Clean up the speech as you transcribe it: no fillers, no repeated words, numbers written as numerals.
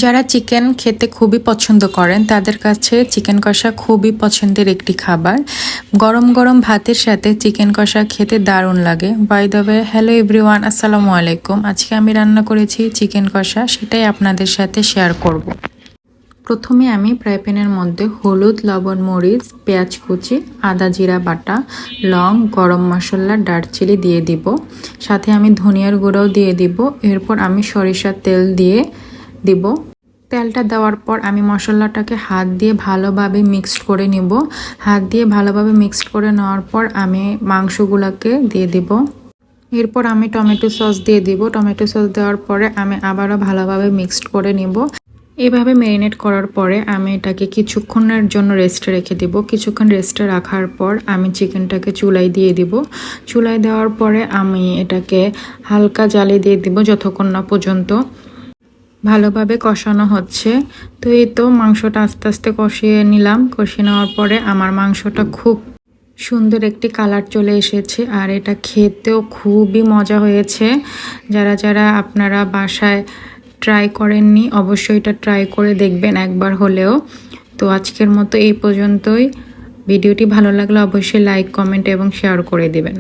যারা চিকেন খেতে খুবই পছন্দ করেন তাদের কাছে চিকেন কষা খুবই পছন্দের একটি খাবার। গরম গরম ভাতের সাথে চিকেন কষা খেতে দারুণ লাগে। By the way, hello everyone, আসসালামু আলাইকুম। আজকে আমি রান্না করেছি চিকেন কষা, সেটাই আপনাদের সাথে শেয়ার করব। প্রথমে আমি ফ্রাই প্যানের মধ্যে হলুদ, লবণ, মরিচ, পেঁয়াজ কুচি, আদা জিরা বাটা, লং, গরম মশলা, দারচিনি দিয়ে দিব। সাথে আমি ধনিয়ার গুঁড়াও দিয়ে দিব। এরপর আমি সরিষার তেল দিয়ে দিব। তেলটা দেওয়ার পর আমি মশলাটাকে হাত দিয়ে ভালোভাবে মিক্সড করে নিব। হাত দিয়ে ভালোভাবে মিক্সড করে নেওয়ার পর আমি মাংসগুলোকে দিয়ে দিব। এরপর আমি টমেটো সস দিয়ে দিব। টমেটো সস দেওয়ার পরে আমি আবারও ভালোভাবে মিক্সড করে নিব। এভাবে ম্যারিনেট করার পরে আমি এটাকে কিছুক্ষণের জন্য রেস্টে রেখে দিব। কিছুক্ষণ রেস্টে রাখার পর আমি চিকেনটাকে চুলায় দিয়ে দিব। চুলায় দেওয়ার পরে আমি এটাকে হালকা জালে দিয়ে দিব যতক্ষণ না পর্যন্ত ভালোভাবে কষানো হচ্ছে। তো এই তো মাংসটা আস্তে আস্তে কষিয়ে নিলাম। কষিয়ে নেওয়ার পরে আমার মাংসটা খুব সুন্দর একটি কালার চলে এসেছে, আর এটা খেতেও খুবই মজা হয়েছে। যারা যারা আপনারা বাসায় ট্রাই করেননি, অবশ্যই এটা ট্রাই করে দেখবেন একবার হলেও। তো আজকের মতো এই পর্যন্তই। ভিডিওটি ভালো লাগলে অবশ্যই লাইক, কমেন্ট এবং শেয়ার করে দেবেন।